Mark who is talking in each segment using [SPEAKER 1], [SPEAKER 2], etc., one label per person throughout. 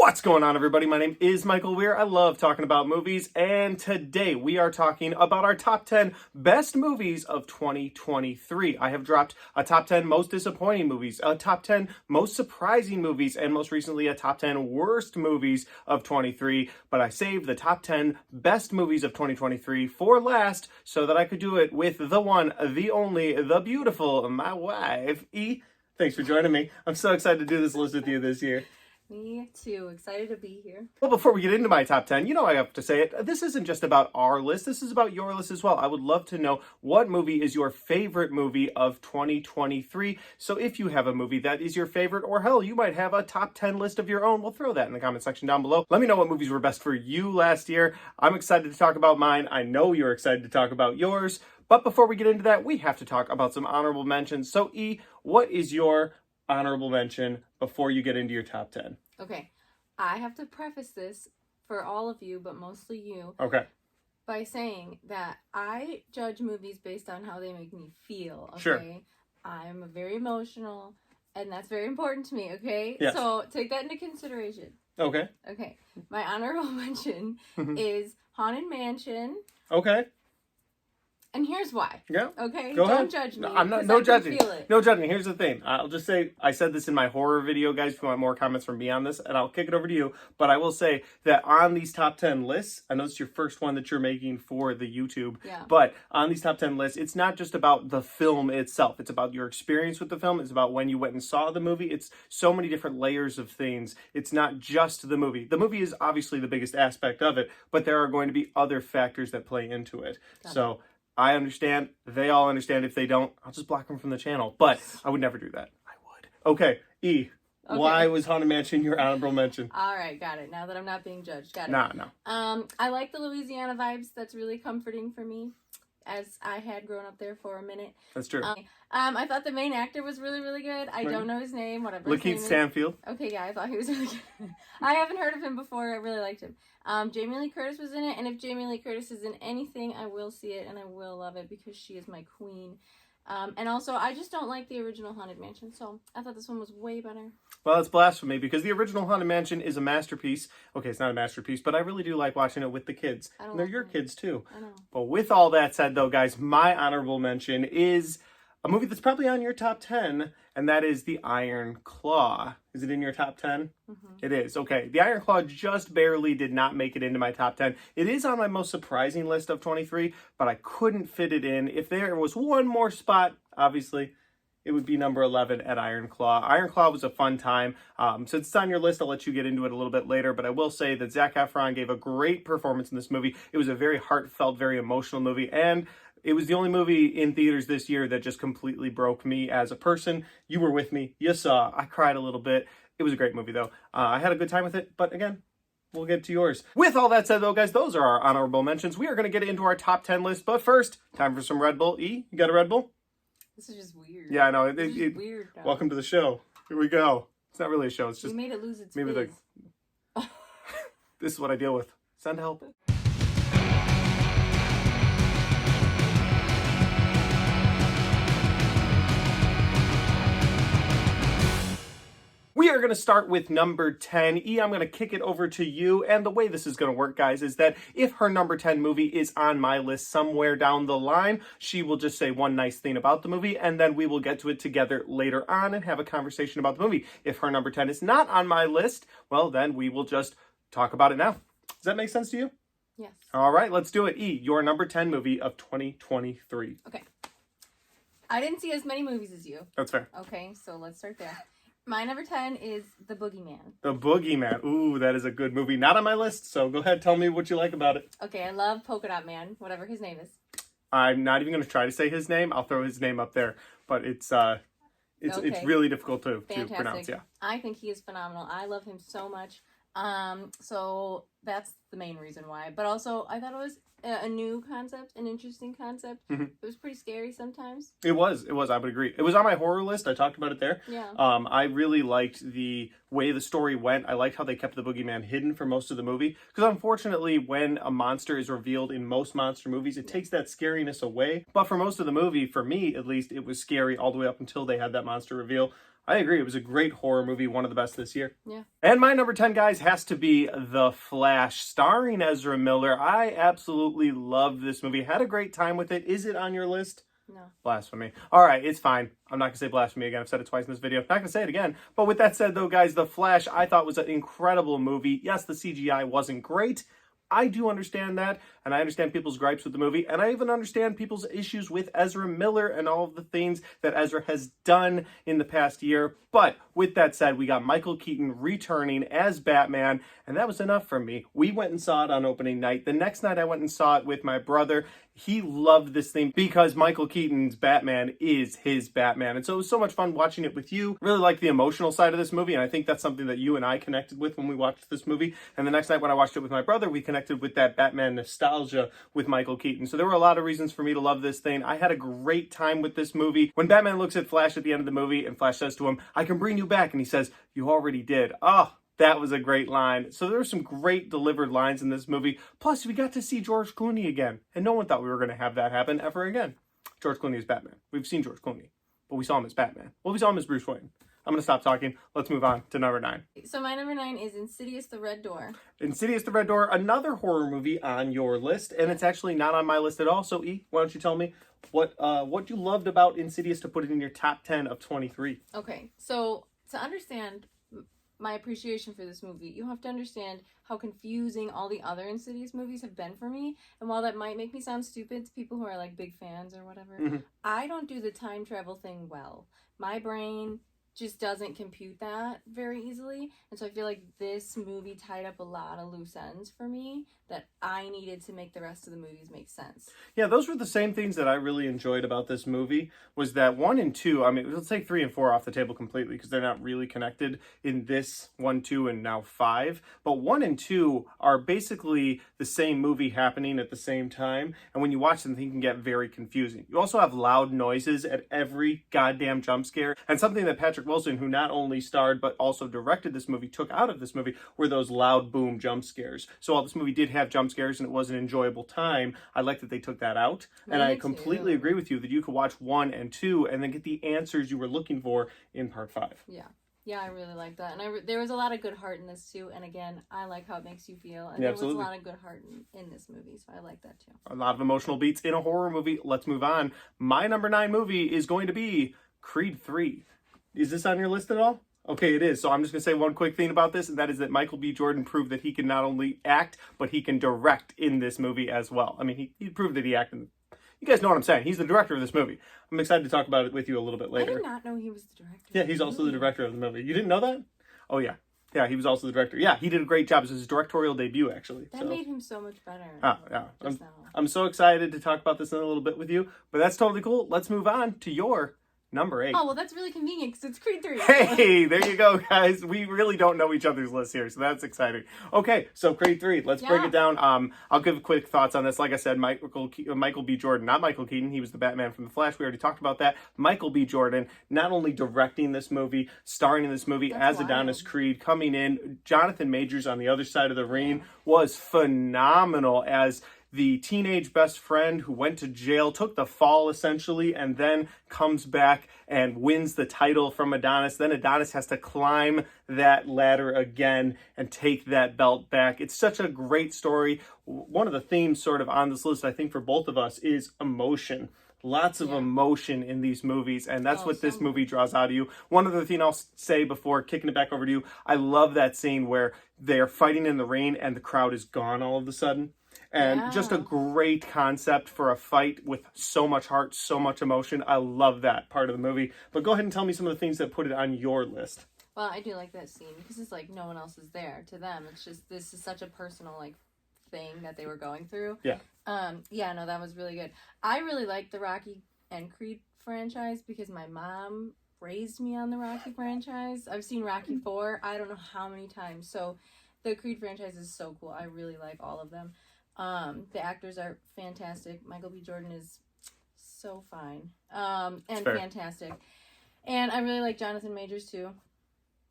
[SPEAKER 1] What's going on, everybody? My name is Michael Weer. I love talking about movies, and today we are talking about our top 10 best movies of 2023. I have dropped a top 10 most disappointing movies, a top 10 most surprising movies, and most recently a top 10 worst movies of 23, but I saved the top 10 best movies of 2023 for last so that I could do it with the one, the only, the beautiful, my wife, E. Thanks for joining me. I'm so excited to do this list with you this year.
[SPEAKER 2] Me too. Excited to be here.
[SPEAKER 1] Well, before we get into my top 10, you know I have to say it. This isn't just about our list. This is about your list as well. I would love to know what movie is your favorite movie of 2023. So if you have a movie that is your favorite, or hell, you might have a top 10 list of your own, we'll throw that in the comment section down below. Let me know what movies were best for you last year. I'm excited to talk about mine. I know you're excited to talk about yours. But before we get into that, we have to talk about some honorable mentions. So E, what is your honorable mention before you get into your top 10?
[SPEAKER 2] Okay, I have to preface this for all of you, but mostly you.
[SPEAKER 1] Okay.
[SPEAKER 2] By saying that I judge movies based on how they make me feel. Okay.
[SPEAKER 1] Sure.
[SPEAKER 2] I'm very emotional, and that's very important to me. Okay.
[SPEAKER 1] Yes.
[SPEAKER 2] So take that into consideration.
[SPEAKER 1] Okay.
[SPEAKER 2] Okay. My honorable mention is Haunted Mansion.
[SPEAKER 1] Okay.
[SPEAKER 2] And here's why.
[SPEAKER 1] Yeah.
[SPEAKER 2] Okay.
[SPEAKER 1] Go
[SPEAKER 2] Don't
[SPEAKER 1] ahead.
[SPEAKER 2] judge me.
[SPEAKER 1] No, I'm not.
[SPEAKER 2] I
[SPEAKER 1] No
[SPEAKER 2] can
[SPEAKER 1] judging.
[SPEAKER 2] feel it.
[SPEAKER 1] No judging. Here's the thing. I'll just say I said this in my horror video, guys. If you want more comments from me on this, and I'll kick it over to you. But I will say that on these top 10 lists, I know it's your first one that you're making for the YouTube.
[SPEAKER 2] Yeah.
[SPEAKER 1] But on these top 10 lists, it's not just about the film itself. It's about your experience with the film. It's about when you went and saw the movie. It's so many different layers of things. It's not just the movie. The movie is obviously the biggest aspect of it, but there are going to be other factors that play into it. So I understand. They all understand. If they don't, I'll just block them from the channel. But I would never do that. I would. Okay, E. Okay. Why was Haunted Mansion your honorable mention?
[SPEAKER 2] All right, got it. Now that I'm not being judged, got it.
[SPEAKER 1] No.
[SPEAKER 2] I like the Louisiana vibes. That's really comforting for me, as I had grown up there for a minute.
[SPEAKER 1] That's true.
[SPEAKER 2] I thought the main actor was really, really good. I don't know his name. Whatever.
[SPEAKER 1] Lakeith Stanfield.
[SPEAKER 2] Okay, yeah, I thought he was really good. I haven't heard of him before. I really liked him. Jamie Lee Curtis was in it, and if Jamie Lee Curtis is in anything, I will see it and I will love it because she is my queen. And also, I just don't like the original Haunted Mansion, so I thought this one was way better.
[SPEAKER 1] Well, it's blasphemy because the original Haunted Mansion is a masterpiece. Okay, it's not a masterpiece, but I really do like watching it with the kids. And they're your kids, too.
[SPEAKER 2] I know.
[SPEAKER 1] But with all that said, though, guys, my honorable mention is a movie that's probably on your top 10, and that is The Iron Claw. Is it in your top 10? Mm-hmm. It is. Okay. The Iron Claw just barely did not make it into my top 10. It is on my most surprising list of 23, but I couldn't fit it in. If there was one more spot, obviously, it would be number 11 at Iron Claw. Iron Claw was a fun time. Since it's on your list, I'll let you get into it a little bit later, but I will say that Zac Efron gave a great performance in this movie. It was a very heartfelt, very emotional movie, and it was the only movie in theaters this year that just completely broke me as a person. You were with me. You saw. I cried a little bit. It was a great movie, though. I had a good time with it, but again, we'll get to yours. With all that said, though, guys, those are our honorable mentions. We are going to get into our top 10 list, but first, time for some Red Bull. E, you got a Red Bull?
[SPEAKER 2] This is just weird.
[SPEAKER 1] Yeah, I know.
[SPEAKER 2] This is weird. Now.
[SPEAKER 1] Welcome to the show. Here we go. It's not really a show. It's just...
[SPEAKER 2] We made it lose its
[SPEAKER 1] maybe
[SPEAKER 2] fizz.
[SPEAKER 1] This is what I deal with. Send help. We are going to start with number 10. E, I'm going to kick it over to you. And the way this is going to work, guys, is that if her number 10 movie is on my list somewhere down the line, she will just say one nice thing about the movie, and then we will get to it together later on and have a conversation about the movie. If her number 10 is not on my list, well, then we will just talk about it now. Does that make sense to you?
[SPEAKER 2] Yes.
[SPEAKER 1] All right, let's do it. E, your number 10 movie of 2023.
[SPEAKER 2] Okay. I didn't see as many movies as you.
[SPEAKER 1] That's fair.
[SPEAKER 2] Okay, so let's start there. My number 10 is The Boogeyman.
[SPEAKER 1] The Boogeyman. Ooh, that is a good movie. Not on my list, so go ahead. Tell me what you like about it.
[SPEAKER 2] Okay, I love Polka Dot Man, whatever his name is.
[SPEAKER 1] I'm not even going to try to say his name. I'll throw his name up there. But it's really difficult to pronounce. Yeah.
[SPEAKER 2] I think he is phenomenal. I love him so much. So that's the main reason why. But also, I thought it was a new concept, an interesting concept. Mm-hmm. It was pretty scary sometimes.
[SPEAKER 1] It was. I would agree. It was on my horror list. I talked about it there.
[SPEAKER 2] Yeah.
[SPEAKER 1] I really liked the way the story went. I liked how they kept the boogeyman hidden for most of the movie. Because unfortunately, when a monster is revealed in most monster movies, it takes that scariness away. But for most of the movie, for me at least, it was scary all the way up until they had that monster reveal. I agree. It was a great horror movie, one of the best this year.
[SPEAKER 2] Yeah.
[SPEAKER 1] And my number 10, guys, has to be The Flash, starring Ezra Miller. I absolutely love this movie. Had a great time with it. Is it on your list?
[SPEAKER 2] No.
[SPEAKER 1] Blasphemy. All right, it's fine. I'm not going to say blasphemy again. I've said it twice in this video. Not going to say it again. But with that said, though, guys, The Flash, I thought was an incredible movie. Yes, the CGI wasn't great. I do understand that, and I understand people's gripes with the movie, and I even understand people's issues with Ezra Miller and all of the things that Ezra has done in the past year. But with that said, we got Michael Keaton returning as Batman, and that was enough for me. We went and saw it on opening night. The next night I went and saw it with my brother. He loved this thing because Michael Keaton's Batman is his Batman. And so it was so much fun watching it with you. Really like the emotional side of this movie, and I think that's something that you and I connected with when we watched this movie. And the next night when I watched it with my brother, we connected with that Batman nostalgia with Michael Keaton. So there were a lot of reasons for me to love this thing. I had a great time with this movie. When Batman looks at Flash at the end of the movie and Flash says to him, "I can bring you back," and he says, "You already did." Oh, that was a great line. So there were some great delivered lines in this movie. Plus, we got to see George Clooney again. And no one thought we were going to have that happen ever again. George Clooney is Batman. We've seen George Clooney, but we saw him as Batman. Well, we saw him as Bruce Wayne. I'm going to stop talking. Let's move on to number 9.
[SPEAKER 2] So my number 9 is Insidious: The Red Door.
[SPEAKER 1] Insidious: The Red Door, another horror movie on your list, and it's actually not on my list at all. So, E, why don't you tell me what you loved about Insidious to put it in your top 10 of 23?
[SPEAKER 2] Okay, so to understand my appreciation for this movie, you have to understand how confusing all the other Insidious movies have been for me. And while that might make me sound stupid to people who are like big fans or whatever, I don't do the time travel thing well. My brain just doesn't compute that very easily. And so I feel like this movie tied up a lot of loose ends for me that I needed to make the rest of the movies make sense.
[SPEAKER 1] Yeah, those were the same things that I really enjoyed about this movie, was that 1 and 2, I mean, let's take 3 and 4 off the table completely because they're not really connected in this 1, 2, and now 5. But 1 and 2 are basically the same movie happening at the same time. And when you watch them, they can get very confusing. You also have loud noises at every goddamn jump scare. And something that Patrick Wilson, who not only starred but also directed this movie, took out of this movie were those loud boom jump scares. So while this movie did have jump scares and it was an enjoyable time, I like that they took that out. And I completely agree with you that you could watch 1 and 2 and then get the answers you were looking for in part 5.
[SPEAKER 2] Yeah, I really like that. And there was a lot of good heart in this too. And again, I like how it makes you feel. And there was a lot of good heart in this movie. So I like that too.
[SPEAKER 1] A lot of emotional beats in a horror movie. Let's move on. My number 9 movie is going to be Creed 3. Is this on your list at all? Okay, it is. So I'm just going to say one quick thing about this, and that is that Michael B. Jordan proved that he can not only act, but he can direct in this movie as well. I mean, he proved that he acted. You guys know what I'm saying. He's the director of this movie. I'm excited to talk about it with you a little bit later.
[SPEAKER 2] I did not know he was the director.
[SPEAKER 1] Yeah, he's also the director of the movie. You didn't know that? Oh, yeah. Yeah, he was also the director. Yeah, he did a great job. It was his directorial debut, actually.
[SPEAKER 2] That made him so much better.
[SPEAKER 1] Oh, yeah. I'm so excited to talk about this in a little bit with you, but that's totally cool. Let's move on to your number 8.
[SPEAKER 2] Oh, well, that's really convenient because it's Creed 3.
[SPEAKER 1] Hey, there you go, guys. We really don't know each other's lists here, so that's exciting. Okay, so Creed 3, let's break it down. I'll give quick thoughts on this. Like I said, Michael B. Jordan, not Michael Keaton. He was the Batman from The Flash. We already talked about that. Michael B. Jordan, not only directing this movie, starring in this movie as Adonis Creed, coming in. Jonathan Majors on the other side of the ring was phenomenal as the teenage best friend who went to jail, took the fall essentially, and then comes back and wins the title from Adonis. Then Adonis has to climb that ladder again and take that belt back. It's such a great story. One of the themes sort of on this list, I think, for both of us is emotion. Lots of emotion in these movies, and that's what this movie draws out of you. One other thing I'll say before kicking it back over to you, I love that scene where they're fighting in the rain and the crowd is gone all of a sudden. And just a great concept for a fight with so much heart, so much emotion. I love that part of the movie. But go ahead and tell me some of the things that put it on your list.
[SPEAKER 2] Well, I do like that scene because it's like no one else is there to them. It's just, this is such a personal like thing that they were going through.
[SPEAKER 1] Yeah,
[SPEAKER 2] no, that was really good. I really like the Rocky and Creed franchise because my mom raised me on the Rocky franchise. I've seen Rocky 4, I don't know how many times. So the Creed franchise is so cool. I really like all of them. The actors are fantastic. Michael B. Jordan is so fine. And fantastic. And I really like Jonathan Majors too.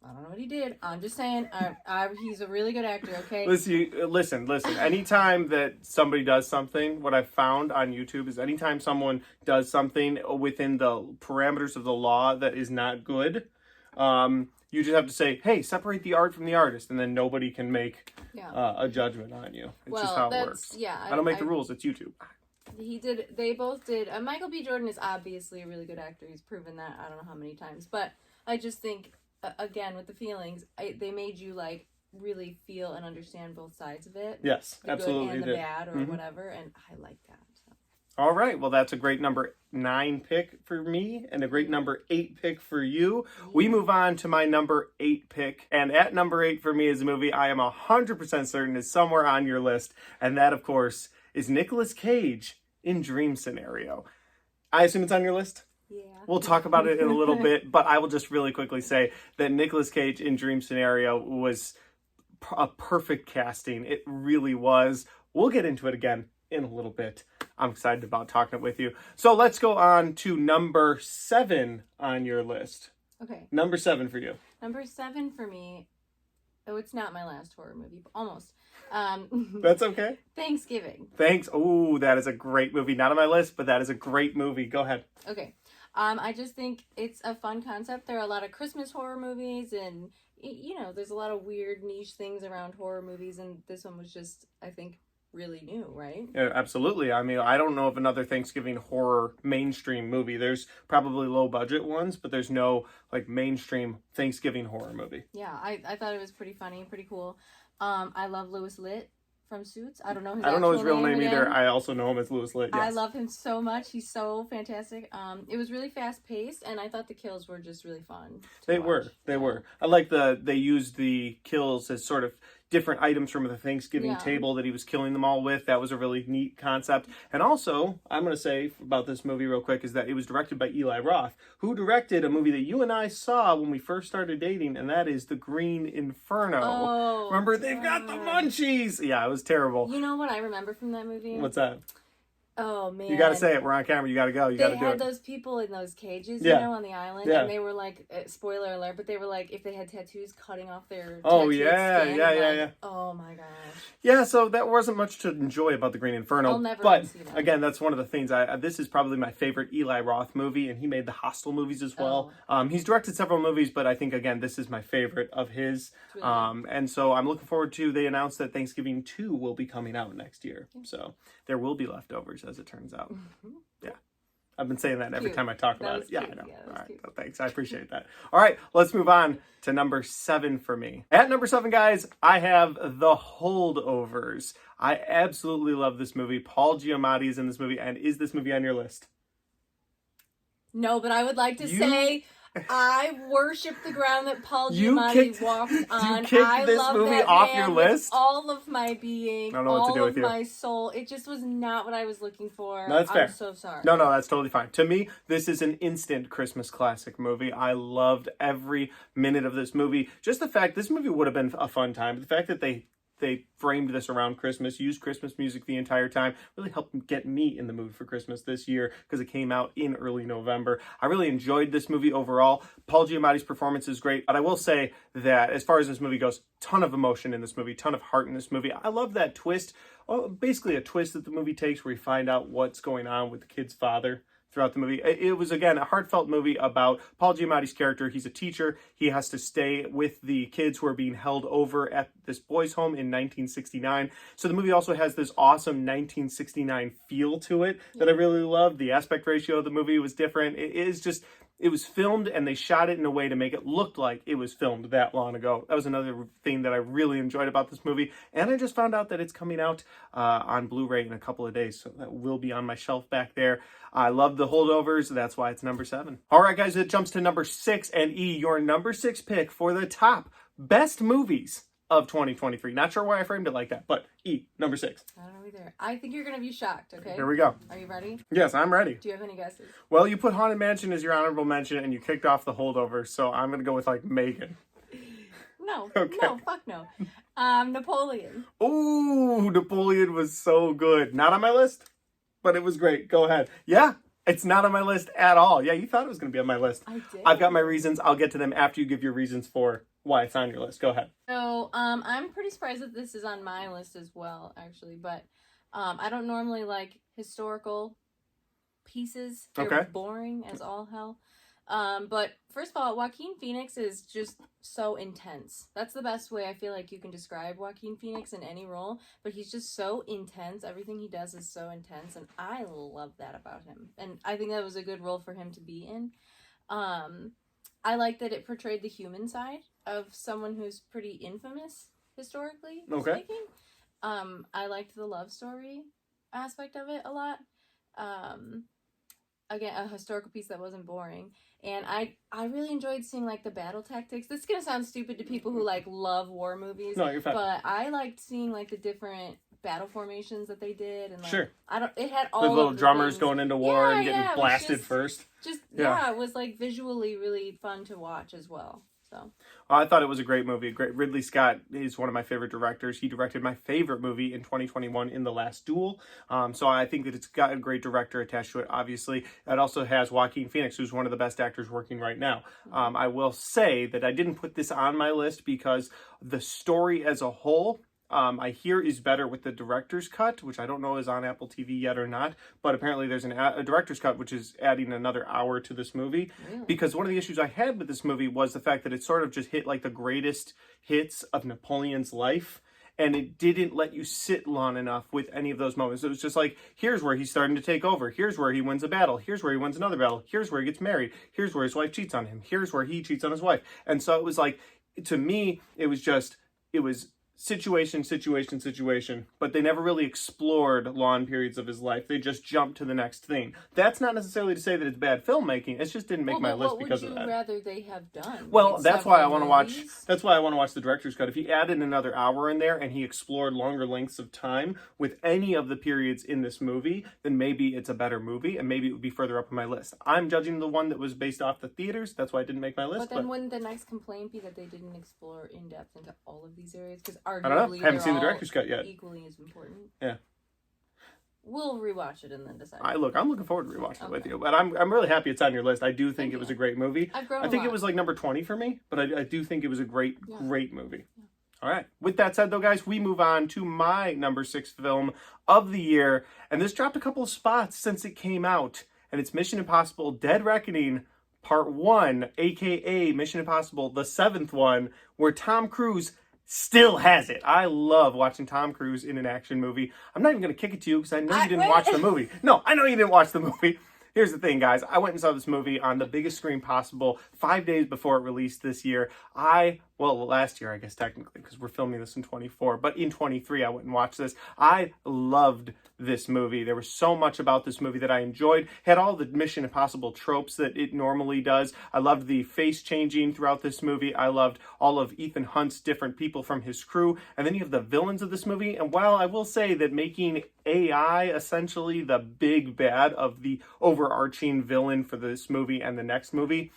[SPEAKER 2] I don't know what he did. I'm just saying, he's a really good actor, okay?
[SPEAKER 1] Listen. Anytime that somebody does something, what I've found on YouTube is anytime someone does something within the parameters of the law that is not good, You just have to say, hey, separate the art from the artist, and then nobody can make
[SPEAKER 2] Yeah.
[SPEAKER 1] a judgment on you. It's
[SPEAKER 2] Well,
[SPEAKER 1] just how it
[SPEAKER 2] that's-
[SPEAKER 1] works.
[SPEAKER 2] yeah,
[SPEAKER 1] I don't make the rules. It's YouTube.
[SPEAKER 2] They both did. Michael B. Jordan is obviously a really good actor. He's proven that I don't know how many times. But I just think, again, with the feelings, they made you, like, really feel and understand both sides of it.
[SPEAKER 1] Yes,
[SPEAKER 2] the
[SPEAKER 1] absolutely.
[SPEAKER 2] good and the
[SPEAKER 1] did.
[SPEAKER 2] bad or whatever. And I like that. So.
[SPEAKER 1] All right. Well, that's a great number 9 pick for me and a great number 8 pick for you. Yeah. We move on to my number 8 pick. And at number 8 for me is a movie I am 100% certain is somewhere on your list. And that, of course, is Nicolas Cage in Dream Scenario. I assume it's on your list?
[SPEAKER 2] Yeah.
[SPEAKER 1] We'll talk about it in a little bit, but I will just really quickly say that Nicolas Cage in Dream Scenario was a perfect casting. It really was. We'll get into it again in a little bit. I'm excited about talking it with you. So let's go on to number 7 on your list.
[SPEAKER 2] Okay.
[SPEAKER 1] Number 7 for you.
[SPEAKER 2] Number 7 for me. Oh, it's not my last horror movie, but almost.
[SPEAKER 1] That's okay.
[SPEAKER 2] Thanksgiving.
[SPEAKER 1] Thanks. Oh, that is a great movie. Not on my list, but that is a great movie. Go ahead.
[SPEAKER 2] Okay. I just think it's a fun concept. There are a lot of Christmas horror movies, and you know, there's a lot of weird niche things around horror movies, and this one was just, I think, really new, right?
[SPEAKER 1] Yeah, absolutely. I mean, I don't know of another Thanksgiving horror mainstream movie. There's probably low budget ones, but there's no like mainstream Thanksgiving horror movie.
[SPEAKER 2] Yeah, I thought it was pretty funny, pretty cool. I love Louis Litt from Suits. I don't know his
[SPEAKER 1] real name
[SPEAKER 2] again.
[SPEAKER 1] either. I also know him as Louis Litt. Yes.
[SPEAKER 2] I love him so much. He's so fantastic. It was really fast paced, and I thought the kills were just really fun.
[SPEAKER 1] They were. I like they used the kills as sort of different items from the Thanksgiving table that he was killing them all with. That was a really neat concept. And also, I'm going to say about this movie real quick is that it was directed by Eli Roth, who directed a movie that you and I saw when we first started dating, and that is The Green Inferno.
[SPEAKER 2] Oh,
[SPEAKER 1] remember, they've got the munchies. Yeah, it was terrible.
[SPEAKER 2] You know what I remember from that movie?
[SPEAKER 1] What's that?
[SPEAKER 2] Oh, man.
[SPEAKER 1] You gotta say it. We're on camera. You gotta go. You gotta do it.
[SPEAKER 2] They had those people in those cages, you know, on the island.
[SPEAKER 1] Yeah.
[SPEAKER 2] And they were like, spoiler alert, but they were like, if they had tattoos, cutting off their
[SPEAKER 1] Oh,
[SPEAKER 2] tattooed
[SPEAKER 1] yeah,
[SPEAKER 2] skin.
[SPEAKER 1] yeah.
[SPEAKER 2] Oh, my gosh.
[SPEAKER 1] Yeah, so that wasn't much to enjoy about The Green Inferno.
[SPEAKER 2] I'll never
[SPEAKER 1] but
[SPEAKER 2] see that.
[SPEAKER 1] again, that's one of the things. This is probably my favorite Eli Roth movie, and he made the Hostel movies as well. He's directed several movies, but I think, again, this is my favorite of his. Really and so I'm looking forward to, they announced that Thanksgiving 2 will be coming out next year. Yeah. So there will be leftovers, as it turns out. Yeah. I've been saying that every time I talk about it. Yeah, I know.
[SPEAKER 2] Yeah,
[SPEAKER 1] all right. Well, thanks. I appreciate that. All right. Let's move on to number 7 for me. At number 7, guys, I have The Holdovers. I absolutely love this movie. Paul Giamatti is in this movie. And is this movie on your list?
[SPEAKER 2] No, but I would like to say I worship the ground that Paul Giamatti walked on.
[SPEAKER 1] You kicked this
[SPEAKER 2] love
[SPEAKER 1] movie
[SPEAKER 2] that
[SPEAKER 1] off
[SPEAKER 2] man
[SPEAKER 1] your
[SPEAKER 2] with
[SPEAKER 1] list?
[SPEAKER 2] all of my being,
[SPEAKER 1] I don't know what to do with you.
[SPEAKER 2] all of my soul. It just was not what I was looking for.
[SPEAKER 1] No, that's fair.
[SPEAKER 2] I'm so sorry.
[SPEAKER 1] No, that's totally fine. To me, this is an instant Christmas classic movie. I loved every minute of this movie. Just the fact, this movie would have been a fun time. The fact that they framed this around Christmas, used Christmas music the entire time, really helped get me in the mood for Christmas this year because it came out in early November. I really enjoyed this movie overall. Paul Giamatti's performance is great, but I will say that as far as this movie goes, ton of emotion in this movie, ton of heart in this movie. I love that twist, basically a twist that the movie takes where you find out what's going on with the kid's father throughout the movie. It was, again, a heartfelt movie about Paul Giamatti's character. He's a teacher. He has to stay with the kids who are being held over at this boys' home in 1969. So the movie also has this awesome 1969 feel to it that I really loved. The aspect ratio of the movie was different. It was filmed and they shot it in a way to make it look like it was filmed that long ago. That was another thing that I really enjoyed about this movie. And I just found out that it's coming out on Blu-ray in a couple of days. So that will be on my shelf back there. I love The Holdovers. That's why it's number 7. All right, guys, it jumps to number 6. And E, your number 6 pick for the top best movies of 2023. Not sure why I framed it like that, but E, number 6.
[SPEAKER 2] I don't know either. I think you're going to be shocked, okay?
[SPEAKER 1] Here we go.
[SPEAKER 2] Are you ready?
[SPEAKER 1] Yes, I'm ready.
[SPEAKER 2] Do you have any guesses?
[SPEAKER 1] Well, you put Haunted Mansion as your honorable mention, and you kicked off The Holdovers, so I'm going to go with, like, Megan.
[SPEAKER 2] No.
[SPEAKER 1] Okay.
[SPEAKER 2] No, fuck no. Napoleon.
[SPEAKER 1] Ooh, Napoleon was so good. Not on my list, but it was great. Go ahead. Yeah, it's not on my list at all. Yeah, you thought it was going to be on my list.
[SPEAKER 2] I did.
[SPEAKER 1] I've got my reasons. I'll get to them after you give your reasons for why it's on your list. Go ahead.
[SPEAKER 2] So, I'm pretty surprised that this is on my list as well, actually, but I don't normally like historical pieces. They're boring as all hell. But first of all, Joaquin Phoenix is just so intense. That's the best way I feel like you can describe Joaquin Phoenix in any role. But he's just so intense. Everything he does is so intense, and I love that about him. And I think that was a good role for him to be in. I like that it portrayed the human side of someone who's pretty infamous historically speaking. I liked the love story aspect of it a lot. Again, a historical piece that wasn't boring. And I really enjoyed seeing, like, the battle tactics. This is going to sound stupid to people who, like, love war movies.
[SPEAKER 1] No, you're fine.
[SPEAKER 2] But I liked seeing, like, the different battle formations that they did. And, like,
[SPEAKER 1] Sure.
[SPEAKER 2] it had all
[SPEAKER 1] the little
[SPEAKER 2] of the
[SPEAKER 1] drummers
[SPEAKER 2] things.
[SPEAKER 1] going into war and getting
[SPEAKER 2] it was
[SPEAKER 1] blasted first.
[SPEAKER 2] It was, like, visually really fun to watch as well. So.
[SPEAKER 1] I thought it was a great movie. Ridley Scott is one of my favorite directors. He directed my favorite movie in 2021, In the Last Duel. So I think that it's got a great director attached to it, obviously. It also has Joaquin Phoenix, who's one of the best actors working right now. I will say that I didn't put this on my list because the story as a whole, I hear is better with the director's cut, which I don't know is on Apple TV yet or not, but apparently there's a director's cut, which is adding another hour to this movie.
[SPEAKER 2] Really?
[SPEAKER 1] Because one of the issues I had with this movie was the fact that it sort of just hit like the greatest hits of Napoleon's life, and it didn't let you sit long enough with any of those moments. It was just like, here's where he's starting to take over. Here's where he wins a battle. Here's where he wins another battle. Here's where he gets married. Here's where his wife cheats on him. Here's where he cheats on his wife. And so it was like, to me, it was situation, but they never really explored long periods of his life. They just jumped to the next thing. That's not necessarily to say that it's bad filmmaking. It just didn't make my list because of that.
[SPEAKER 2] What would you rather they have done?
[SPEAKER 1] Well,
[SPEAKER 2] like
[SPEAKER 1] that's why I want to watch.
[SPEAKER 2] movies?
[SPEAKER 1] That's why I want to watch the director's cut. If he added another hour in there and he explored longer lengths of time with any of the periods in this movie, then maybe it's a better movie and maybe it would be further up on my list. I'm judging the one that was based off the theaters. That's why it didn't make my list.
[SPEAKER 2] But then wouldn't the next complaint be that they didn't explore in depth into all of these areas? Because
[SPEAKER 1] I don't know. Haven't seen the director's cut yet.
[SPEAKER 2] Equally as important.
[SPEAKER 1] Yeah.
[SPEAKER 2] We'll rewatch it and then decide.
[SPEAKER 1] I'm looking forward to rewatching it with you. But I'm really happy it's on your list. I do think it was a great movie.
[SPEAKER 2] I
[SPEAKER 1] think it was like number 20 for me, but I do think it was a great movie. Yeah. All right. With that said, though, guys, we move on to my number 6 film of the year. And this dropped a couple of spots since it came out. And it's Mission Impossible Dead Reckoning Part 1, a.k.a. Mission Impossible, the 7th one, where Tom Cruise still has it. I love watching Tom Cruise in an action movie. I'm not even going to kick it to you because I know you didn't watch the movie. No, I know you didn't watch the movie. Here's the thing, guys. I went and saw this movie on the biggest screen possible 5 days before it released this year. Last year, I guess, technically, because we're filming this in 24. But in 23, I went and watched this. I loved this movie. There was so much about this movie that I enjoyed. Had all the Mission Impossible tropes that it normally does. I loved the face changing throughout this movie. I loved all of Ethan Hunt's different people from his crew. And then you have the villains of this movie. And while I will say that making AI essentially the big bad of the overarching villain for this movie and the next movie,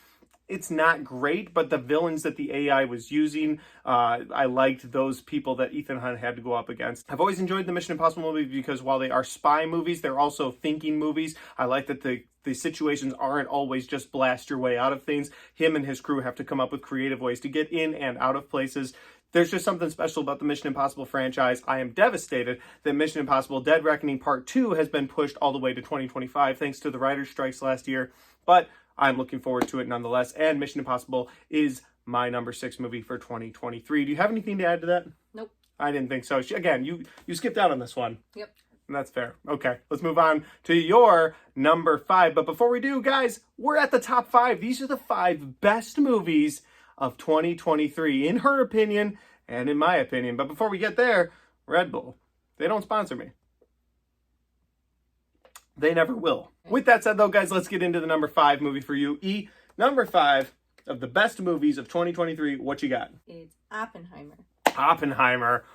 [SPEAKER 1] it's not great, but the villains that the AI was using, I liked those people that Ethan Hunt had to go up against. I've always enjoyed the Mission Impossible movies because while they are spy movies, they're also thinking movies. I like that the situations aren't always just blast your way out of things. Him and his crew have to come up with creative ways to get in and out of places. There's just something special about the Mission Impossible franchise. I am devastated that Mission Impossible Dead Reckoning Part 2 has been pushed all the way to 2025 thanks to the writer's strikes last year. But I'm looking forward to it nonetheless. And Mission Impossible is my number 6 movie for 2023. Do you have anything to add to that?
[SPEAKER 2] Nope.
[SPEAKER 1] I didn't think so. Again, you skipped out on this one.
[SPEAKER 2] Yep.
[SPEAKER 1] And that's fair. Okay, let's move on to your number 5. But before we do, guys, we're at the top 5. These are the 5 best movies of 2023, in her opinion and in my opinion. But before we get there, Red Bull, they don't sponsor me. They never will. With that said, though, guys, let's get into the number 5 movie for you. Number 5 of the best movies of 2023. What you got?
[SPEAKER 2] It's Oppenheimer.
[SPEAKER 1] Oppenheimer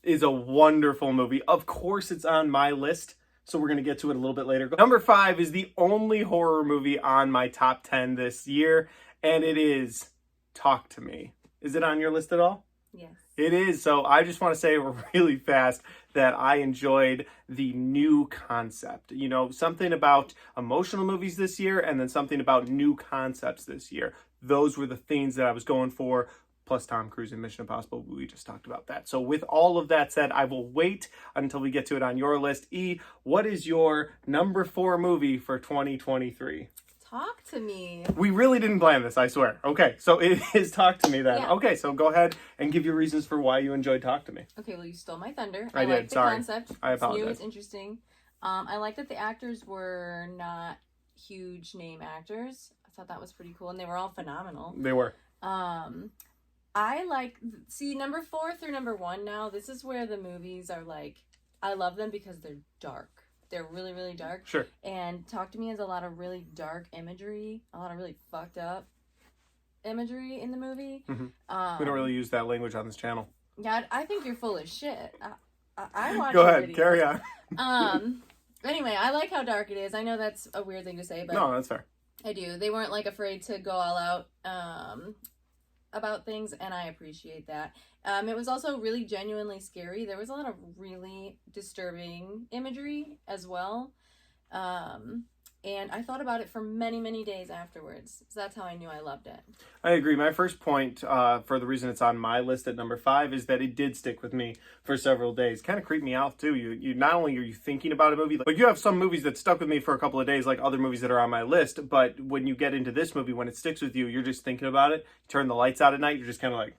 [SPEAKER 1] is a wonderful movie. Of course, it's on my list, so we're going to get to it a little bit later. Number 5 is the only horror movie on my top 10 this year, and it is Talk to Me. Is it on your list at all?
[SPEAKER 2] Yes.
[SPEAKER 1] It is. So I just want to say really fast that I enjoyed the new concept. You know, something about emotional movies this year and then something about new concepts this year. Those were the things that I was going for, plus Tom Cruise and Mission Impossible. We just talked about that. So with all of that said, I will wait until we get to it on your list. What is your number 4 movie for 2023?
[SPEAKER 2] It's Talk to Me.
[SPEAKER 1] We really didn't plan this, I swear. Okay, so it is Talk to Me then.
[SPEAKER 2] Yeah.
[SPEAKER 1] Okay, so go ahead and give your reasons for why you enjoyed Talk to Me.
[SPEAKER 2] Okay, well, you stole my thunder.
[SPEAKER 1] I did,
[SPEAKER 2] like the
[SPEAKER 1] sorry.
[SPEAKER 2] concept.
[SPEAKER 1] I
[SPEAKER 2] It's new,
[SPEAKER 1] apologize.
[SPEAKER 2] it's interesting. I like that the actors were not huge name actors. I thought that was pretty cool, and they were all phenomenal.
[SPEAKER 1] They were.
[SPEAKER 2] I like, see, number 4 through number 1 now, this is where the movies are like, I love them because they're dark. They're really, really dark.
[SPEAKER 1] Sure.
[SPEAKER 2] And Talk to Me has a lot of really dark imagery, a lot of really fucked up imagery in the movie.
[SPEAKER 1] Mm-hmm. We don't really use that language on this channel.
[SPEAKER 2] Yeah, I think you're full of shit. I watch
[SPEAKER 1] Go
[SPEAKER 2] your
[SPEAKER 1] ahead,
[SPEAKER 2] videos.
[SPEAKER 1] carry on.
[SPEAKER 2] Anyway, I like how dark it is. I know that's a weird thing to say, but
[SPEAKER 1] No, that's fair.
[SPEAKER 2] I do. They weren't like afraid to go all out about things, and I appreciate that. It was also really genuinely scary. There was a lot of really disturbing imagery as well. And I thought about it for many, many days afterwards. So that's how I knew I loved it.
[SPEAKER 1] I agree. My first point, for the reason it's on my list at number 5, is that it did stick with me for several days. Kind of creeped me out too. You not only are you thinking about a movie, but you have some movies that stuck with me for a couple of days, like other movies that are on my list. But when you get into this movie, when it sticks with you, you're just thinking about it. You turn the lights out at night. You're just kind of like,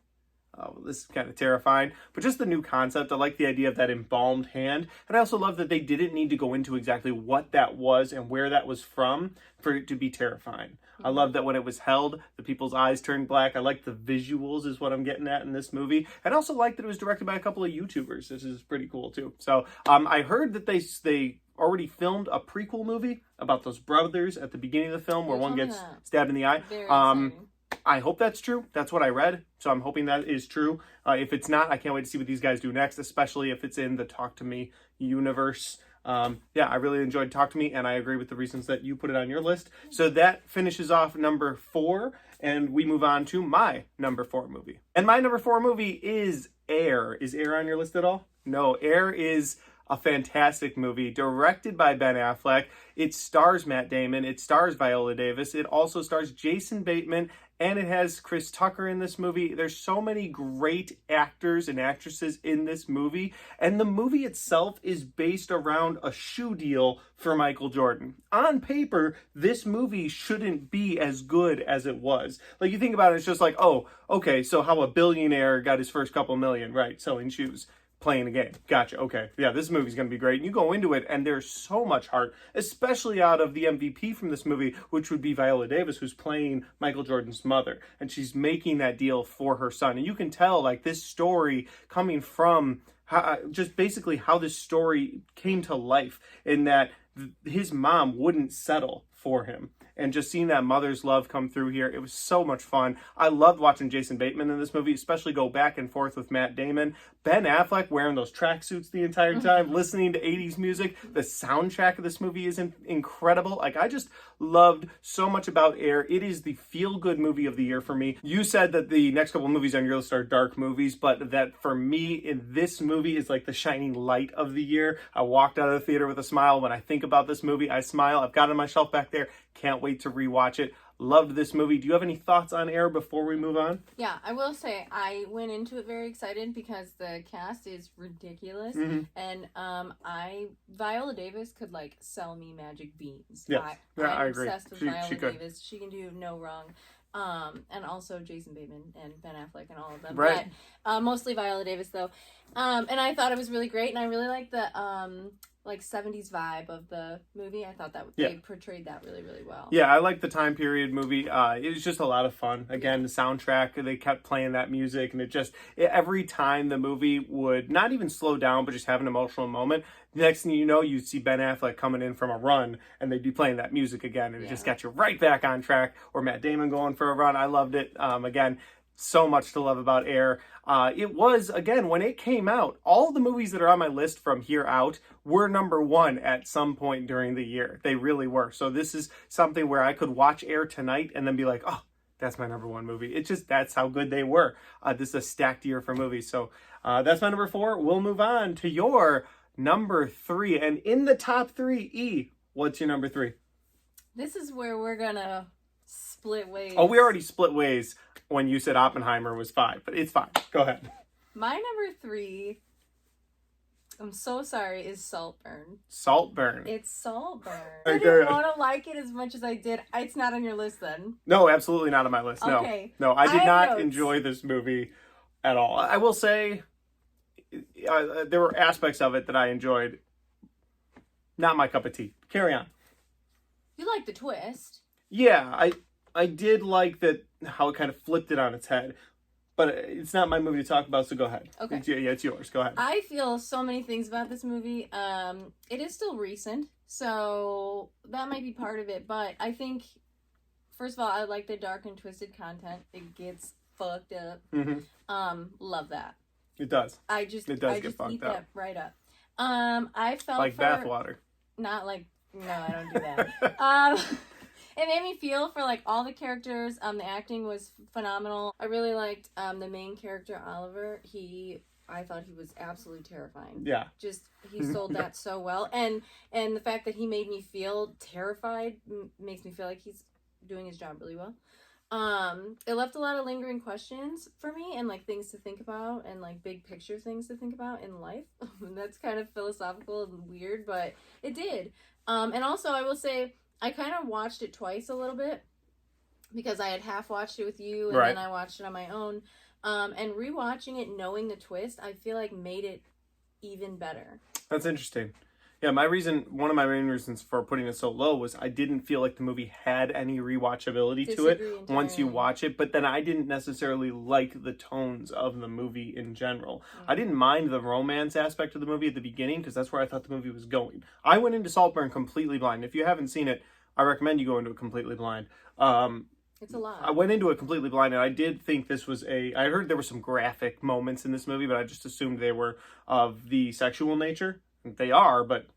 [SPEAKER 1] oh, this is kind of terrifying. But just the new concept. I like the idea of that embalmed hand. And I also love that they didn't need to go into exactly what that was and where that was from for it to be terrifying. I love that when it was held, the people's eyes turned black. I like the visuals is what I'm getting at in this movie. And I also like that it was directed by a couple of YouTubers. This is pretty cool too. So I heard that they already filmed a prequel movie about those brothers at the beginning of the film where one gets stabbed in the eye.
[SPEAKER 2] Very exciting.
[SPEAKER 1] I hope that's true. That's what I read. So I'm hoping that is true. If it's not, I can't wait to see what these guys do next, especially if it's in the Talk to Me universe. Yeah, I really enjoyed Talk to Me, and I agree with the reasons that you put it on your list. So that finishes off number 4, and we move on to my number 4 movie. And my number 4 movie is Air. Is Air on your list at all? No, Air is a fantastic movie directed by Ben Affleck. It stars Matt Damon. It stars Viola Davis. It also stars Jason Bateman, and it has Chris Tucker in this movie. There's so many great actors and actresses in this movie, and the movie itself is based around a shoe deal for Michael Jordan. On paper, this movie shouldn't be as good as it was. Like, you think about it, it's just like, oh, okay, so how a billionaire got his first couple million, right, selling shoes. Playing a game. Gotcha. Okay. Yeah, this movie's going to be great. And you go into it, and there's so much heart, especially out of the MVP from this movie, which would be Viola Davis, who's playing Michael Jordan's mother. And she's making that deal for her son. And you can tell, like, this story coming from just basically how this story came to life, in that his mom wouldn't settle for him. And just seeing that mother's love come through here, it was so much fun. I loved watching Jason Bateman in this movie, especially go back and forth with Matt Damon. Ben Affleck wearing those tracksuits the entire time, listening to 80s music. The soundtrack of this movie is incredible. Like, I just loved so much about Air. It is the feel-good movie of the year for me. You said that the next couple of movies on your list are dark movies, but that for me, in this movie is like the shining light of the year. I walked out of the theater with a smile. When I think about this movie, I smile. I've got it on my shelf back there. Can't wait to rewatch it. Loved this movie. Do you have any thoughts on Air before we move on?
[SPEAKER 2] Yeah, I will say I went into it very excited because the cast is ridiculous, and Viola Davis could like sell me magic beans.
[SPEAKER 1] Yes.
[SPEAKER 2] I'm
[SPEAKER 1] I agree.
[SPEAKER 2] obsessed with
[SPEAKER 1] She
[SPEAKER 2] Viola
[SPEAKER 1] could.
[SPEAKER 2] Davis. She can do no wrong. And also Jason Bateman and Ben Affleck and all of them.
[SPEAKER 1] Right.
[SPEAKER 2] But mostly Viola Davis though. And I thought it was really great, and I really liked the like 70s vibe of the movie. I thought that they portrayed that really, really well.
[SPEAKER 1] Yeah, I like the time period movie. It was just a lot of fun. Again, the soundtrack, they kept playing that music, and every time the movie would not even slow down, but just have an emotional moment, the next thing you know, you'd see Ben Affleck coming in from a run, and they'd be playing that music again, and it just got you right back on track. Or Matt Damon going for a run. I loved it. Again, so much to love about Air. It was, again, when it came out, all the movies that are on my list from here out were number 1 at some point during the year. They really were. So this is something where I could watch Air tonight and then be like, oh, that's my number 1 movie. It's just, that's how good they were. This is a stacked year for movies. So that's my number 4. We'll move on to your number 3. And in the top 3, E, what's your number 3?
[SPEAKER 2] This is where we're gonna split ways.
[SPEAKER 1] Oh, we already split ways when you said Oppenheimer was 5, but it's fine. Go ahead.
[SPEAKER 2] My number 3 I'm so sorry, is Saltburn.
[SPEAKER 1] Saltburn.
[SPEAKER 2] It's Saltburn.
[SPEAKER 1] Right
[SPEAKER 2] I
[SPEAKER 1] there.
[SPEAKER 2] didn't want to like it as much as I did. It's not on your list then.
[SPEAKER 1] No, absolutely not on my list. No.
[SPEAKER 2] Okay.
[SPEAKER 1] No, I did
[SPEAKER 2] have
[SPEAKER 1] not
[SPEAKER 2] notes.
[SPEAKER 1] enjoy this movie at all. I will say there were aspects of it that I enjoyed. Not my cup of tea. Carry on.
[SPEAKER 2] You like the twist.
[SPEAKER 1] Yeah, I did like that how it kind of flipped it on its head. But it's not my movie to talk about, so go ahead.
[SPEAKER 2] Okay.
[SPEAKER 1] It's yours. Go ahead.
[SPEAKER 2] I feel so many things about this movie. It is still recent, so that might be part of it. But I think, first of all, I like the dark and twisted content. It gets fucked up. Love that.
[SPEAKER 1] It does.
[SPEAKER 2] I just
[SPEAKER 1] get fucked
[SPEAKER 2] eat
[SPEAKER 1] up.
[SPEAKER 2] that right up. I felt
[SPEAKER 1] Like bathwater.
[SPEAKER 2] Not like, no, I don't do that. It made me feel for like all the characters. The acting was phenomenal. I really liked the main character, Oliver. I thought he was absolutely terrifying.
[SPEAKER 1] Yeah.
[SPEAKER 2] Just he sold that so well, and the fact that he made me feel terrified makes me feel like he's doing his job really well. It left a lot of lingering questions for me and like things to think about and like big picture things to think about in life. That's kind of philosophical and weird, but it did. And also I will say I kind of watched it twice a little bit because I had half watched it with you and then I watched it on my own. And rewatching it knowing the twist, I feel like made it even better.
[SPEAKER 1] That's interesting. Yeah, one of my main reasons for putting it so low was I didn't feel like the movie had any rewatchability to it once you watch it, but then I didn't necessarily like the tones of the movie in general. I didn't mind the romance aspect of the movie at the beginning because that's where I thought the movie was going. I went into Saltburn completely blind. If you haven't seen it, I recommend you go into it completely blind.
[SPEAKER 2] It's a lot.
[SPEAKER 1] I went into it completely blind, and I did think this was I heard there were some graphic moments in this movie, but I just assumed they were of the sexual nature. They are, but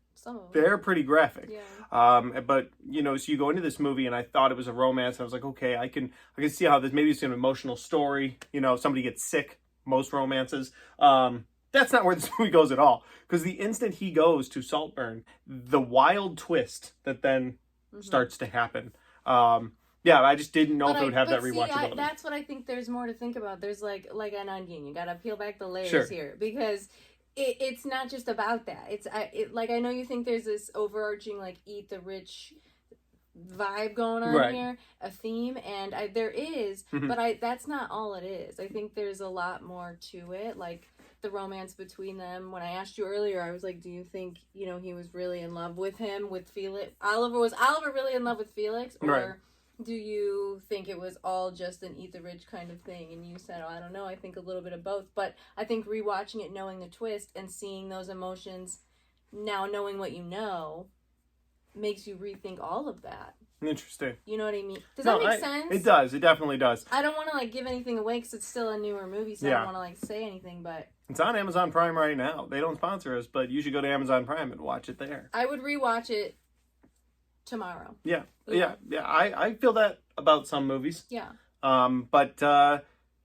[SPEAKER 1] they're pretty graphic.
[SPEAKER 2] Yeah.
[SPEAKER 1] But so you go into this movie, and I thought it was a romance. I was like, okay, I can see how this maybe it's an emotional story. Somebody gets sick. Most romances. That's not where this movie goes at all. Because the instant he goes to Saltburn, the wild twist that then starts to happen. Yeah, I just didn't know if it would have that rewatchability.
[SPEAKER 2] That's what I think. There's more to think about. There's like an onion. You gotta peel back the layers here because. It's not just about that. Like I know you think there's this overarching like eat the rich vibe going on here, a theme, and there is, but that's not all it is. I think there's a lot more to it, like the romance between them. When I asked you earlier, I was like, do you think he was really in love with him, with Felix? Was Oliver really in love with Felix, or do you think it was all just an eat the rich kind of thing? And you said, I don't know, I think a little bit of both. But I think rewatching it, knowing the twist and seeing those emotions, now knowing what you know, makes you rethink all of that.
[SPEAKER 1] Interesting.
[SPEAKER 2] You know what I mean? Does that make sense?
[SPEAKER 1] It does. It definitely does.
[SPEAKER 2] I don't want to like give anything away because it's still a newer movie, so I don't want to like say anything, but...
[SPEAKER 1] It's on Amazon Prime right now. They don't sponsor us, but you should go to Amazon Prime and watch it there.
[SPEAKER 2] I would rewatch it tomorrow.
[SPEAKER 1] Yeah. I feel that about some movies.
[SPEAKER 2] Yeah.
[SPEAKER 1] But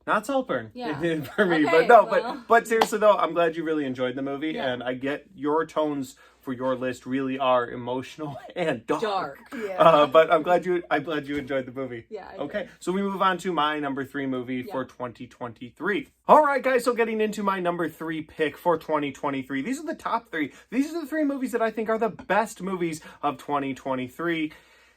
[SPEAKER 1] not Saltburn.
[SPEAKER 2] Yeah.
[SPEAKER 1] For me.
[SPEAKER 2] Okay,
[SPEAKER 1] but no,
[SPEAKER 2] well.
[SPEAKER 1] but seriously though, I'm glad you really enjoyed the movie, and I get your tones for your list really are emotional and dark.
[SPEAKER 2] Yeah.
[SPEAKER 1] But I'm glad you enjoyed the movie.
[SPEAKER 2] Yeah.
[SPEAKER 1] Okay. So we move on to my number 3 movie for 2023. All right, guys. So getting into my number 3 pick for 2023. These are the top 3. These are the 3 movies that I think are the best movies of 2023.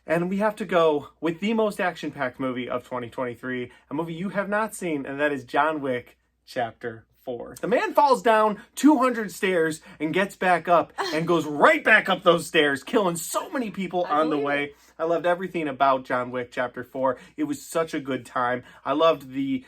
[SPEAKER 1] And we have to go with the most action-packed movie of 2023, a movie you have not seen, and that is John Wick Chapter 4. The man falls down 200 stairs and gets back up and goes right back up those stairs, killing so many people on the way. I loved everything about John Wick Chapter 4. It was such a good time. I loved the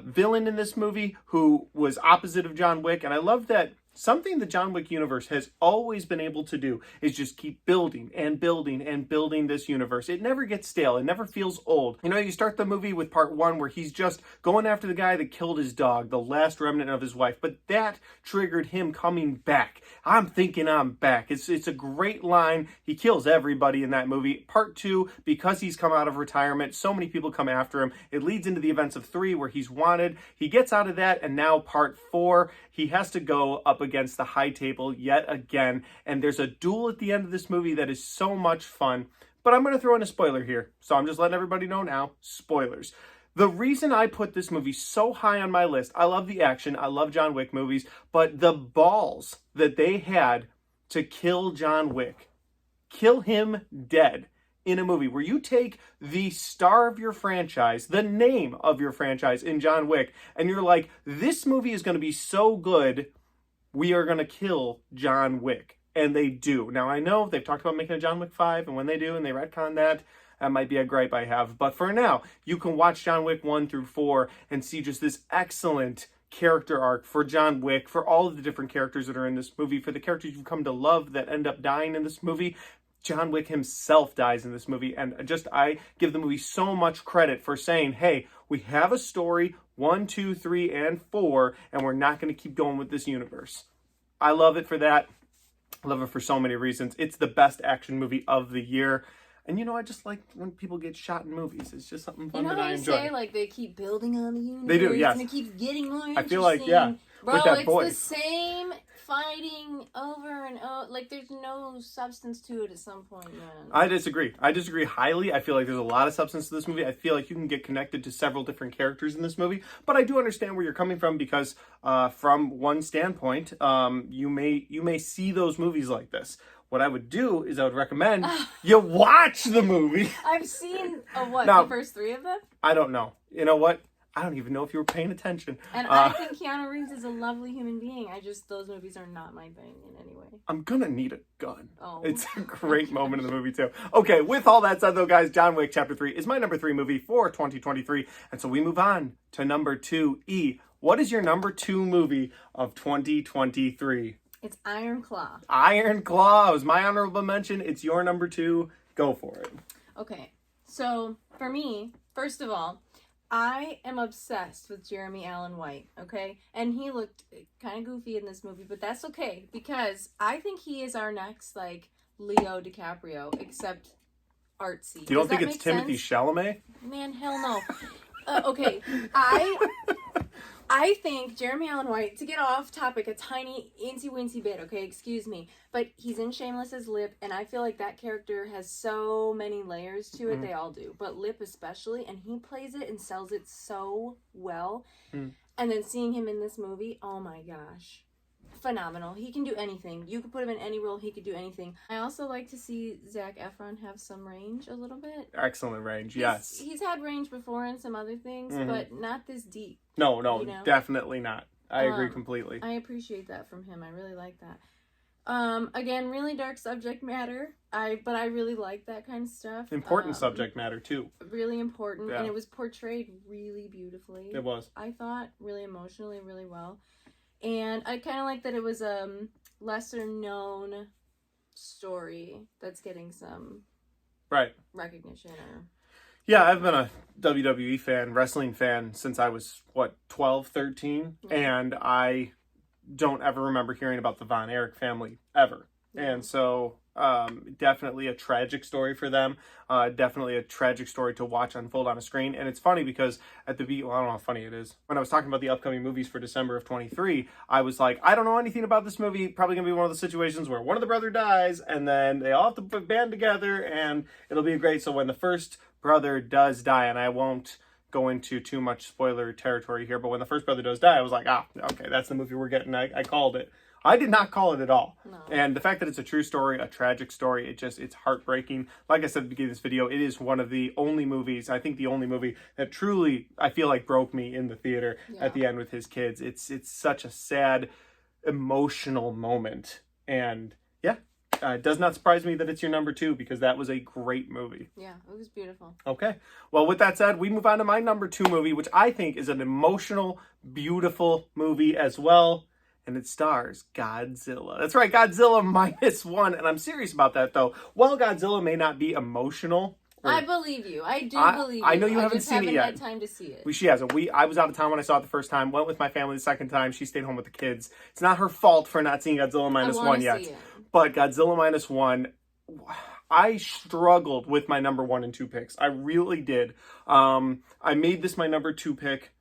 [SPEAKER 1] villain in this movie who was opposite of John Wick, and I loved that something the John Wick universe has always been able to do is just keep building and building and building this universe. It never gets stale. It never feels old. You start the movie with part 1 where he's just going after the guy that killed his dog, the last remnant of his wife. But that triggered him coming back. I'm thinking I'm back. It's a great line. He kills everybody in that movie. Part 2, because he's come out of retirement, so many people come after him. It leads into the events of 3 where he's wanted. He gets out of that, and now part 4, he has to go up against the high table yet again, and there's a duel at the end of this movie that is so much fun. But I'm going to throw in a spoiler here, so I'm just letting everybody know now. Spoilers. The reason I put this movie so high on my list, I love the action, I love John Wick movies, but the balls that they had to kill John Wick, kill him dead in a movie where you take the star of your franchise, the name of your franchise in John Wick, and you're like, this movie is going to be so good, we are going to kill John Wick. And they do. Now, I know they've talked about making a John Wick 5, and when they do, and they retcon that might be a gripe I have. But for now, you can watch John Wick 1 through 4 and see just this excellent character arc for John Wick, for all of the different characters that are in this movie, for the characters you've come to love that end up dying in this movie. John Wick himself dies in this movie, and I give the movie so much credit for saying, hey, we have a story, 1, 2, 3, and 4, and we're not going to keep going with this universe. I love it for that. I love it for so many reasons. It's the best action movie of the year. And I just like when people get shot in movies. It's just something fun that I enjoy.
[SPEAKER 2] Say, like, they keep building on the universe.
[SPEAKER 1] They do, yes.
[SPEAKER 2] And it keeps getting more interesting.
[SPEAKER 1] I feel like, yeah.
[SPEAKER 2] Bro,
[SPEAKER 1] with that
[SPEAKER 2] it's
[SPEAKER 1] boy.
[SPEAKER 2] the same fighting over and over. Like, there's no substance to it at some point, man.
[SPEAKER 1] I disagree. I disagree highly. I feel like there's a lot of substance to this movie. I feel like you can get connected to several different characters in this movie. But I do understand where you're coming from because from one standpoint, you may see those movies like this. What I would do is I would recommend you watch the movie.
[SPEAKER 2] I've seen,
[SPEAKER 1] Now,
[SPEAKER 2] the first 3 of them?
[SPEAKER 1] I don't know. You know what? I don't even know if you were paying attention.
[SPEAKER 2] And I think Keanu Reeves is a lovely human being. Those movies are not my thing in any way.
[SPEAKER 1] I'm gonna need a gun.
[SPEAKER 2] Oh.
[SPEAKER 1] It's a great moment in the movie, too. Okay, with all that said, though, guys, John Wick Chapter 3 is my number 3 movie for 2023. And so we move on to number 2. What is your number 2 movie of 2023?
[SPEAKER 2] It's Iron Claw.
[SPEAKER 1] Iron Claw was my honorable mention. It's your number 2. Go for it.
[SPEAKER 2] Okay, so for me, first of all, I am obsessed with Jeremy Allen White, okay? And he looked kind of goofy in this movie, but that's okay because I think he is our next, like, Leo DiCaprio, except artsy.
[SPEAKER 1] You don't think it's Timothée Chalamet?
[SPEAKER 2] Man, hell no. Okay, I think Jeremy Allen White, to get off topic a tiny incy-wincy bit, okay, excuse me, but he's in Shameless as Lip, and I feel like that character has so many layers to it, they all do, but Lip especially, and he plays it and sells it so well, and then seeing him in this movie, oh my gosh, phenomenal. He can do anything. You could put him in any role, he could do anything. I also like to see Zac Efron have some range a little bit.
[SPEAKER 1] Excellent range, yes.
[SPEAKER 2] He's had range before in some other things, but not this deep.
[SPEAKER 1] No, definitely not. I agree completely.
[SPEAKER 2] I appreciate that from him. I really like that. Again, really dark subject matter. But I really like that kind of stuff.
[SPEAKER 1] Important subject matter, too.
[SPEAKER 2] Really important.
[SPEAKER 1] Yeah.
[SPEAKER 2] And it was portrayed really beautifully.
[SPEAKER 1] It was.
[SPEAKER 2] I thought really emotionally, really well. And I kind of like that it was a lesser known story that's getting some recognition.
[SPEAKER 1] Yeah, I've been a WWE fan, wrestling fan, since I was, 12, 13? Yeah. And I don't ever remember hearing about the Von Erich family, ever. Yeah. And so, definitely a tragic story for them. Definitely a tragic story to watch unfold on a screen. And it's funny because I don't know how funny it is. When I was talking about the upcoming movies for December of 23, I was like, I don't know anything about this movie. Probably going to be one of the situations where one of the brother dies and then they all have to band together and it'll be great. So when the first brother does die, and I won't go into too much spoiler territory here, but when the first brother does die, I was like, okay, that's the movie we're getting. I called it. I did not call it at all. No. And the fact that it's a true story, a tragic story, it's heartbreaking. Like I said at the beginning of this video, it is one of the only movies, I think the only movie that truly, I feel like broke me in the theater at the end with his kids. It's such a sad, emotional moment. And yeah, it does not surprise me that it's your number 2 because that was a great movie. Yeah,
[SPEAKER 2] it was beautiful.
[SPEAKER 1] Okay. Well, with that said, we move on to my number 2 movie, which I think is an emotional, beautiful movie as well. And it stars Godzilla. That's right, Godzilla -1. And I'm serious about that, though. While Godzilla may not be emotional...
[SPEAKER 2] I believe you. I do believe you.
[SPEAKER 1] I know you haven't seen it yet.
[SPEAKER 2] I just haven't had time to see it.
[SPEAKER 1] She hasn't. I was out of town when I saw it the first time. Went with my family the second time. She stayed home with the kids. It's not her fault for not seeing Godzilla -1 yet. But Godzilla -1... I struggled with my number 1 and 2 picks. I really did. I made this my number 2 pick,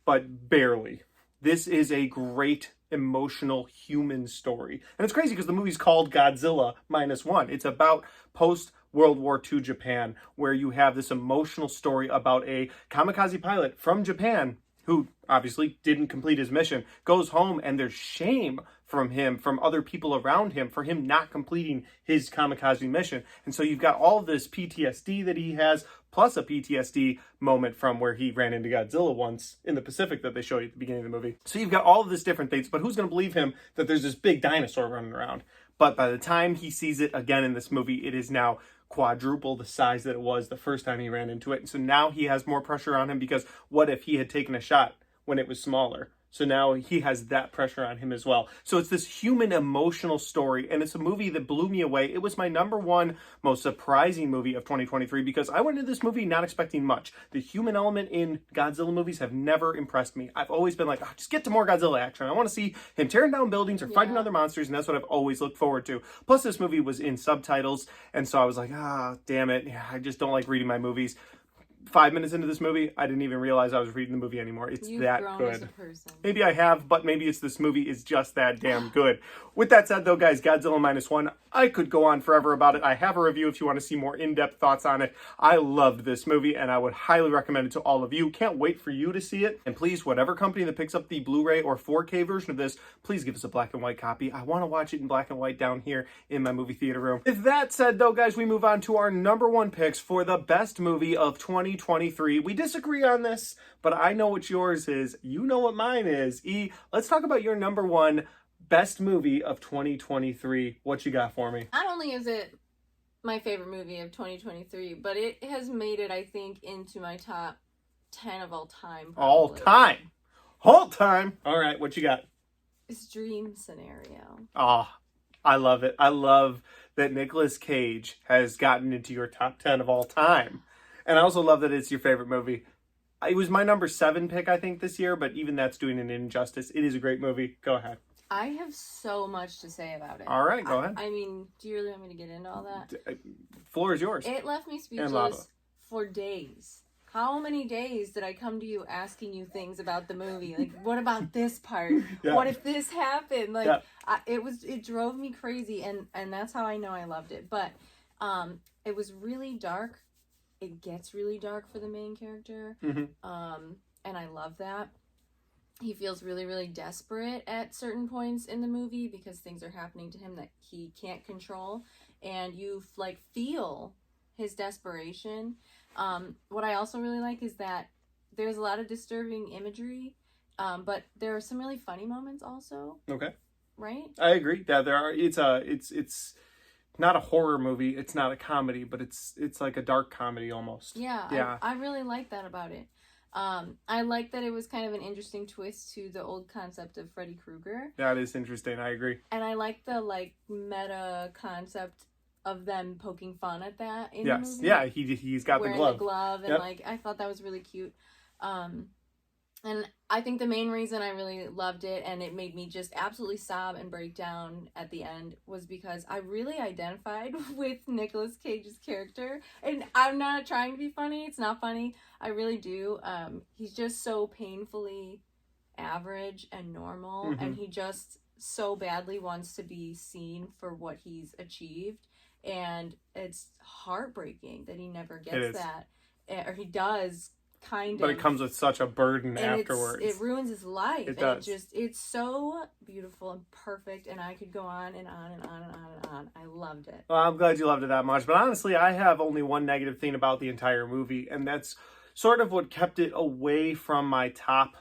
[SPEAKER 1] but barely. This is a great emotional human story. And it's crazy because the movie's called Godzilla Minus One. It's about post World War II Japan, where you have this emotional story about a kamikaze pilot from Japan who obviously didn't complete his mission, goes home, and there's shame from him, from other people around him, for him not completing his kamikaze mission. And so you've got all this PTSD that he has, plus a PTSD moment from where he ran into Godzilla once in the Pacific that they show you at the beginning of the movie. So you've got all of this different things, but who's going to believe him that there's this big dinosaur running around? But by the time he sees it again in this movie, it is now quadruple the size that it was the first time he ran into it. And so now he has more pressure on him, because what if he had taken a shot when it was smaller? So now he has that pressure on him as well. So it's this human emotional story, and it's a movie that blew me away. It was my number one most surprising movie of 2023 because I went into this movie not expecting much. The human element in Godzilla movies have never impressed me. I've always been like, oh, just get to more Godzilla action. I want to see him tearing down buildings or fighting other monsters, and that's what I've always looked forward to. Plus, this movie was in subtitles, and so I was like, damn it. Yeah, I just don't like reading my movies. 5 minutes into this movie, I didn't even realize I was reading the movie anymore. It's that good.
[SPEAKER 2] As a person.
[SPEAKER 1] Maybe I have, but maybe it's this movie is just that damn good. With that said, though, guys, Godzilla Minus One, I could go on forever about it. I have a review if you want to see more in-depth thoughts on it. I loved this movie, and I would highly recommend it to all of you. Can't wait for you to see it. And please, whatever company that picks up the Blu-ray or 4K version of this, please give us a black and white copy. I want to watch it in black and white down here in my movie theater room. With that said, though, guys, we move on to our number one picks for the best movie of 2023. We disagree on this, but I know what yours is. You know what mine is. Let's talk about your number one best movie of 2023. What you got for me?
[SPEAKER 2] Not only is it my favorite movie of 2023, but it has made it, I think, into my top 10 of all time. Probably.
[SPEAKER 1] All time. All right, what you got?
[SPEAKER 2] It's Dream Scenario.
[SPEAKER 1] Oh, I love it. I love that Nicolas Cage has gotten into your top 10 of all time. And I also love that it's your favorite movie. It was my number 7 pick, I think, this year, but even that's doing an injustice. It is a great movie. Go ahead.
[SPEAKER 2] I have so much to say about it.
[SPEAKER 1] All right, go ahead.
[SPEAKER 2] I mean, do you really want me to get into all that?
[SPEAKER 1] Floor is yours.
[SPEAKER 2] It left me speechless for days. How many days did I come to you asking you things about the movie? Like, what about this part? Yeah. What if this happened? Like, it drove me crazy, and that's how I know I loved it. But it was really dark. It gets really dark for the main character. Mm-hmm. And I love that. He feels really, really desperate at certain points in the movie because things are happening to him that he can't control. And you, feel his desperation. What I also really like is that there's a lot of disturbing imagery, but there are some really funny moments also. Okay. Right? I agree. Yeah, there are. It's not a horror movie. It's not a comedy, but it's like a dark comedy almost. Yeah. I really like that about it. I like that it was kind of an interesting twist to the old concept of Freddy Krueger. That is interesting. I agree. And I like the meta concept of them poking fun at that in the movie. Yeah, he's got the glove and I thought that was really cute. And I think the main reason I really loved it and it made me just absolutely sob and break down at the end was because I really identified with Nicolas Cage's character. And I'm not trying to be funny. It's not funny. I really do. He's just so painfully average and normal. Mm-hmm. And he just so badly wants to be seen for what he's achieved. And it's heartbreaking that he never gets that. Or he does. But it comes with such a burden afterwards. It ruins his life. It does. It's so beautiful and perfect, and I could go on and on and on and on and on. I loved it. Well, I'm glad you loved it that much. But honestly, I have only one negative thing about the entire movie, and that's sort of what kept it away from my top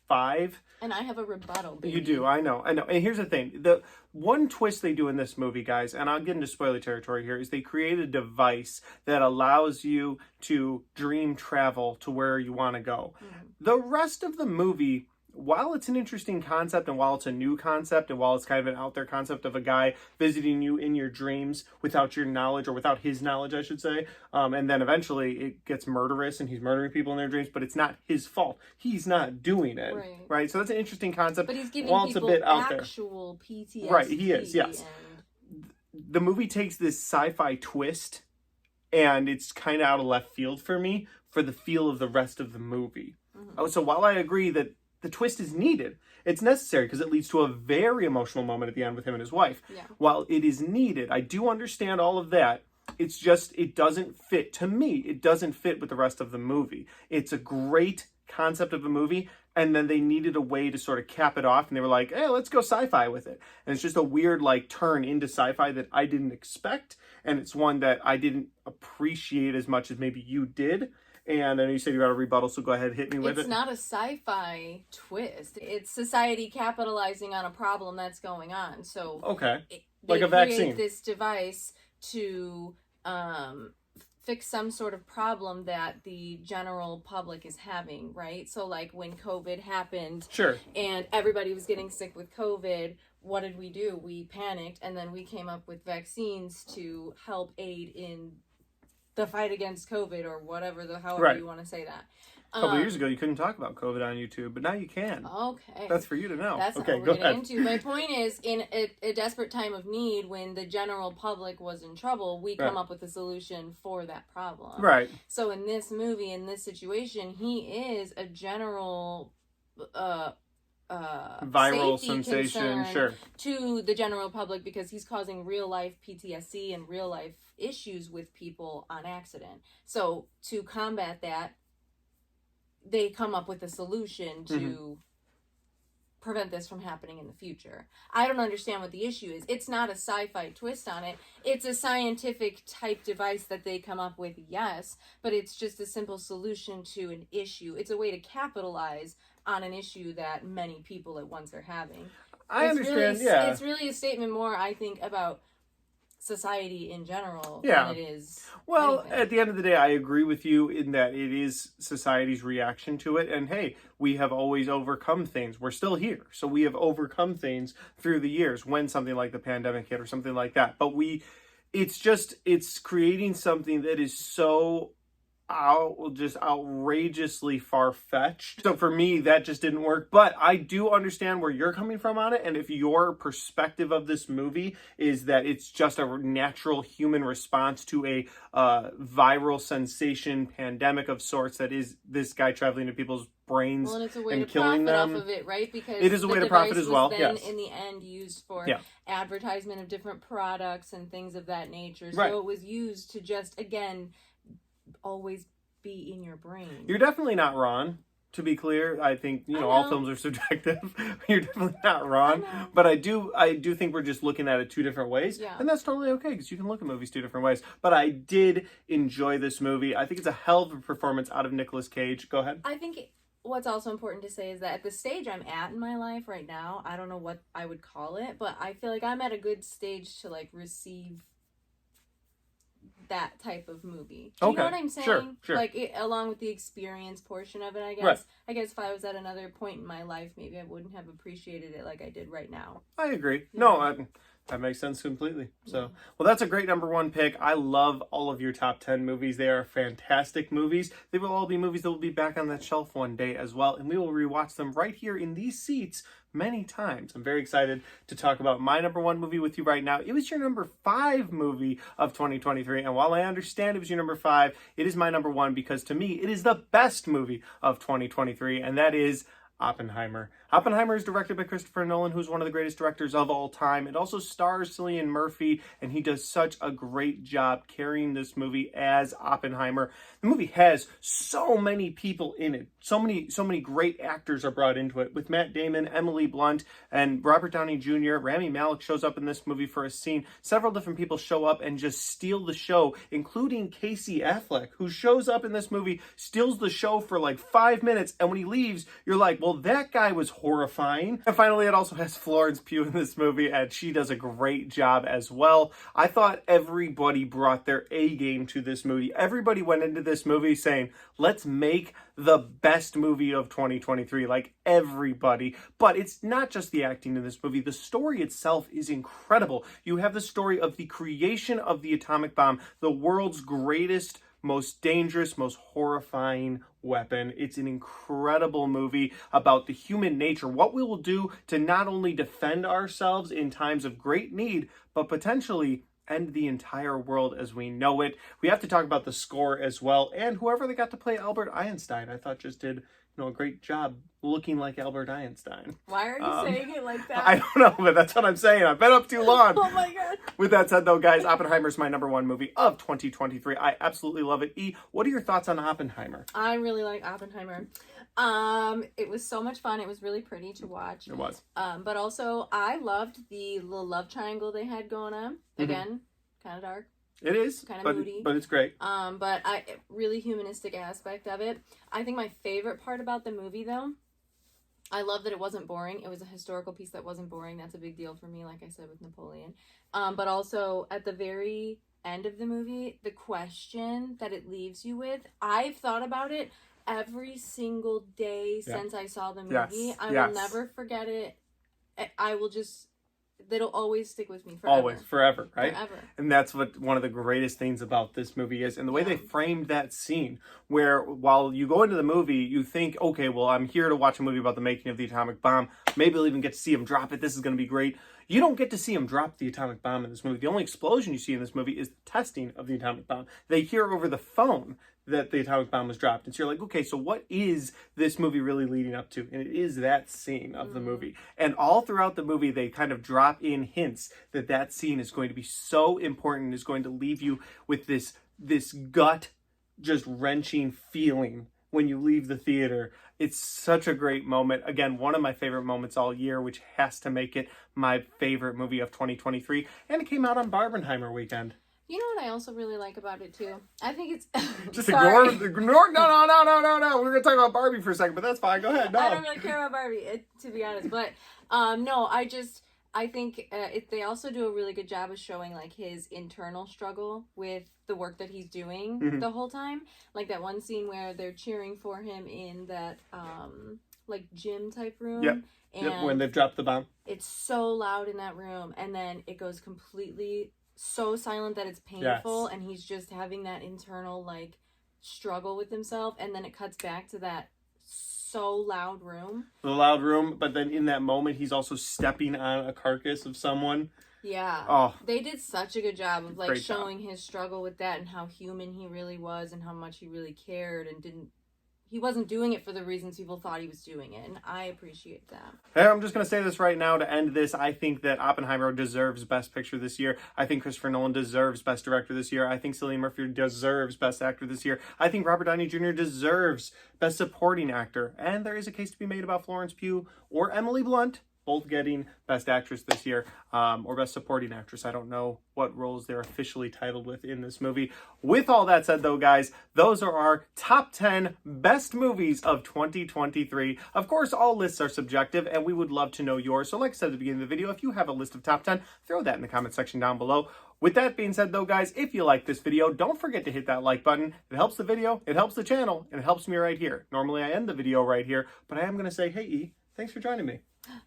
[SPEAKER 2] 5. And I have a rebuttal, baby. You do, I know. And here's the thing. The one twist they do in this movie, guys, and I'll get into spoiler territory here, is they create a device that allows you to dream travel to where you want to go. Mm-hmm. The rest of the movie, while it's an interesting concept and while it's a new concept and while it's kind of an out there concept of a guy visiting you in your dreams without your knowledge, or without his knowledge, I should say, and then eventually it gets murderous and he's murdering people in their dreams, but it's not his fault. He's not doing it, right? So that's an interesting concept. But he's giving people actual PTSD. Right, he is, yes. The movie takes this sci-fi twist and it's kind of out of left field for me for the feel of the rest of the movie. Mm-hmm. So while I agree that the twist is needed,
[SPEAKER 1] It's necessary because it leads to a very emotional moment at the end with him and his wife.
[SPEAKER 2] Yeah.
[SPEAKER 1] While it is needed, I do understand all of that. It's just, it doesn't fit. To me, it doesn't fit with the rest of the movie. It's a great concept of a movie, and then they needed a way to sort of cap it off, and they were like, hey, let's go sci-fi with it. And it's just a weird like turn into sci-fi that I didn't expect, and it's one that I didn't appreciate as much as maybe you did. And I know you said you got a rebuttal, so go ahead, hit me with it.
[SPEAKER 2] It's not a sci-fi twist. It's society capitalizing on a problem that's going on. So
[SPEAKER 1] okay,
[SPEAKER 2] they
[SPEAKER 1] like a vaccine.
[SPEAKER 2] create this device to fix some sort of problem that the general public is having, right? So like when COVID happened,
[SPEAKER 1] sure,
[SPEAKER 2] and everybody was getting sick with COVID, what did we do? We panicked, and then we came up with vaccines to help aid in the fight against COVID, or whatever, however
[SPEAKER 1] right.
[SPEAKER 2] you want to say that.
[SPEAKER 1] A couple of years ago, you couldn't talk about COVID on YouTube, but now you can.
[SPEAKER 2] Okay.
[SPEAKER 1] That's for you to know.
[SPEAKER 2] That's
[SPEAKER 1] okay,
[SPEAKER 2] not what
[SPEAKER 1] go
[SPEAKER 2] we're getting
[SPEAKER 1] ahead.
[SPEAKER 2] into. My point is, in a desperate time of need, when the general public was in trouble, we come up with a solution for that problem.
[SPEAKER 1] Right.
[SPEAKER 2] So in this movie, in this situation, he is a general
[SPEAKER 1] viral sensation, sure,
[SPEAKER 2] to the general public, because he's causing real life PTSD and real life issues with people on accident. So to combat that, they come up with a solution to prevent this from happening in the future. I don't understand what the issue is. It's not a sci-fi twist on it. It's a scientific type device that they come up with, yes, but it's just a simple solution to an issue. It's a way to capitalize on an issue that many people at once are having.
[SPEAKER 1] I understand,
[SPEAKER 2] really,
[SPEAKER 1] yeah.
[SPEAKER 2] It's really a statement more, I think, about society in general
[SPEAKER 1] yeah.
[SPEAKER 2] than it is
[SPEAKER 1] well
[SPEAKER 2] anything.
[SPEAKER 1] At the end of the day, I agree with you in that it is society's reaction to it, and hey, we have always overcome things. We're still here, so we have overcome things through the years when something like the pandemic hit or something like that. But it's creating something that is so just outrageously far-fetched. So for me, that just didn't work. But I do understand where you're coming from on it, and if your perspective of this movie is that it's just a natural human response to a viral sensation pandemic of sorts, that is this guy traveling to people's brains
[SPEAKER 2] and it's a way
[SPEAKER 1] and
[SPEAKER 2] to
[SPEAKER 1] killing
[SPEAKER 2] profit
[SPEAKER 1] them
[SPEAKER 2] off of it, right? Because
[SPEAKER 1] it is a way to profit as well.
[SPEAKER 2] Then
[SPEAKER 1] yes,
[SPEAKER 2] in the end used for
[SPEAKER 1] yeah.
[SPEAKER 2] advertisement of different products and things of that nature. So
[SPEAKER 1] right.
[SPEAKER 2] it was used to just, again, always be in your brain.
[SPEAKER 1] You're definitely not wrong. To be clear, I think all films are subjective. You're definitely not wrong, but I do think we're just looking at it two different ways, and that's totally okay because you can look at movies two different ways. But I did enjoy this movie. I think it's a hell of a performance out of Nicolas Cage. Go ahead.
[SPEAKER 2] I think what's also important to say is that at the stage I'm at in my life right now, I don't know what I would call it, but I feel like I'm at a good stage to like receive that type of movie. Do you know what I'm saying?
[SPEAKER 1] Sure.
[SPEAKER 2] Like along with the experience portion of it, I guess.
[SPEAKER 1] Right.
[SPEAKER 2] I guess if I was at another point in my life, maybe I wouldn't have appreciated it like I did right now.
[SPEAKER 1] I agree.
[SPEAKER 2] Yeah.
[SPEAKER 1] No, that makes sense completely. So, well, that's a great number one pick. I love all of your top 10 movies. They are fantastic movies. They will all be movies that will be back on that shelf one day as well, and we will rewatch them right here in these seats many times. I'm very excited to talk about my number one movie with you right now. It was your number 5 movie of 2023, and while I understand it was your number 5, it is my number one because to me, it is the best movie of 2023, and that is Oppenheimer. Oppenheimer is directed by Christopher Nolan, who's one of the greatest directors of all time. It also stars Cillian Murphy, and he does such a great job carrying this movie as Oppenheimer. The movie has so many people in it. So many great actors are brought into it, with Matt Damon, Emily Blunt, and Robert Downey Jr. Rami Malek shows up in this movie for a scene. Several different people show up and just steal the show, including Casey Affleck, who shows up in this movie, steals the show for like 5 minutes, and when he leaves, you're like, well, that guy was horrifying. And finally, it also has Florence Pugh in this movie, and she does a great job as well. I thought everybody brought their A game to this movie. Everybody went into this movie saying, let's make the best movie of 2023, like everybody. But it's not just the acting in this movie. The story itself is incredible. You have the story of the creation of the atomic bomb, the world's greatest, most dangerous, most horrifying weapon. It's an incredible movie about the human nature, what we will do to not only defend ourselves in times of great need, but potentially end the entire world as we know it. We have to talk about the score as well, and whoever they got to play Albert Einstein, I thought just did a great job looking like Albert Einstein.
[SPEAKER 2] Why are you saying it like that?
[SPEAKER 1] I don't know, but that's what I'm saying. I've been up too long.
[SPEAKER 2] Oh my god.
[SPEAKER 1] With that said, though, guys, Oppenheimer is my number one movie of 2023. I absolutely love it. E, what are your thoughts on Oppenheimer?
[SPEAKER 2] I really like Oppenheimer. It was so much fun. It was really pretty to watch.
[SPEAKER 1] It was.
[SPEAKER 2] But also, I loved the little love triangle they had going on. Again, kind of dark.
[SPEAKER 1] It is.
[SPEAKER 2] Kind of moody.
[SPEAKER 1] But it's great.
[SPEAKER 2] But really humanistic aspect of it. I think my favorite part about the movie, though, I love that it wasn't boring. It was a historical piece that wasn't boring. That's a big deal for me, like I said, with Napoleon. But also, at the very end of the movie, the question that it leaves you with, I've thought about it every single day since I saw the movie.
[SPEAKER 1] Yes.
[SPEAKER 2] I will never forget it. I will just... That'll always stick with me forever.
[SPEAKER 1] Always, forever, right?
[SPEAKER 2] Forever.
[SPEAKER 1] And that's what one of the greatest things about this movie is. And the way they framed that scene, where while you go into the movie, you think, okay, well, I'm here to watch a movie about the making of the atomic bomb. Maybe I'll even get to see him drop it. This is going to be great. You don't get to see him drop the atomic bomb in this movie. The only explosion you see in this movie is the testing of the atomic bomb. They hear over the phone that the atomic bomb was dropped. And so you're like, okay, so what is this movie really leading up to? And it is that scene of the movie. And all throughout the movie, they kind of drop in hints that that scene is going to be so important and is going to leave you with this gut just wrenching feeling when you leave the theater. It's such a great moment. Again, one of my favorite moments all year, which has to make it my favorite movie of 2023. And it came out on Barbenheimer weekend.
[SPEAKER 2] You know what I also really like about it, too? I think it's...
[SPEAKER 1] Just ignore... No. We're going to talk about Barbie for a second, but that's fine. Go ahead. No.
[SPEAKER 2] I don't really care about Barbie, to be honest. But, no, I think they also do a really good job of showing, like, his internal struggle with the work that he's doing the whole time. Like, that one scene where they're cheering for him in that, like, gym type room.
[SPEAKER 1] Yep.
[SPEAKER 2] And
[SPEAKER 1] when they've dropped the bomb.
[SPEAKER 2] It's so loud in that room. And then it goes completely... so silent that it's painful, and he's just having that internal like struggle with himself, and then it cuts back to that so loud room. The loud room,
[SPEAKER 1] but then in that moment he's also stepping on a carcass of someone.
[SPEAKER 2] Yeah.
[SPEAKER 1] Oh.
[SPEAKER 2] They did such a good job of like showing his struggle with that and how human he really was and how much he really cared and he wasn't doing it for the reasons people thought he was doing it, and I appreciate that.
[SPEAKER 1] Hey, I'm just going to say this right now to end this. I think that Oppenheimer deserves Best Picture this year. I think Christopher Nolan deserves Best Director this year. I think Cillian Murphy deserves Best Actor this year. I think Robert Downey Jr. deserves Best Supporting Actor. And there is a case to be made about Florence Pugh or Emily Blunt both getting Best Actress this year, or Best Supporting Actress. I don't know what roles they're officially titled with in this movie. With all that said, though, guys, those are our top 10 best movies of 2023. Of course, all lists are subjective, and we would love to know yours. So like I said at the beginning of the video, if you have a list of top 10, throw that in the comment section down below. With that being said, though, guys, if you like this video, don't forget to hit that like button. It helps the video, it helps the channel, and it helps me right here. Normally, I end the video right here, but I am going to say, hey, E, thanks for joining me.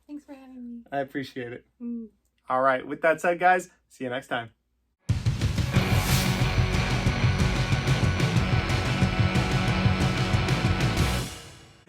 [SPEAKER 2] Thanks for having me.
[SPEAKER 1] I appreciate it. All right. With that said, guys, see you next time.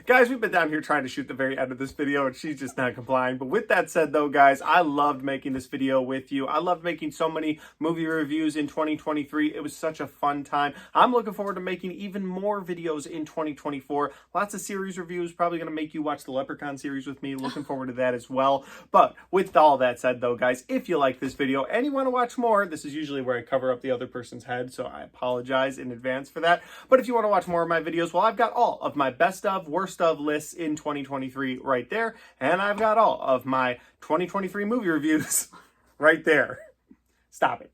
[SPEAKER 1] Guys, we've been down here trying to shoot the very end of this video, and she's just not complying. But with that said, though, guys, I loved making this video with you. I loved making so many movie reviews in 2023. It was such a fun time. I'm looking forward to making even more videos in 2024. Lots of series reviews. Probably going to make you watch the Leprechaun series with me. Looking forward to that as well. But with all that said, though, guys, if you like this video and you want to watch more, this is usually where I cover up the other person's head, so I apologize in advance for that. But if you want to watch more of my videos, well, I've got all of my best of, worst of lists in 2023 right there, and I've got all of my 2023 movie reviews right there. Stop it.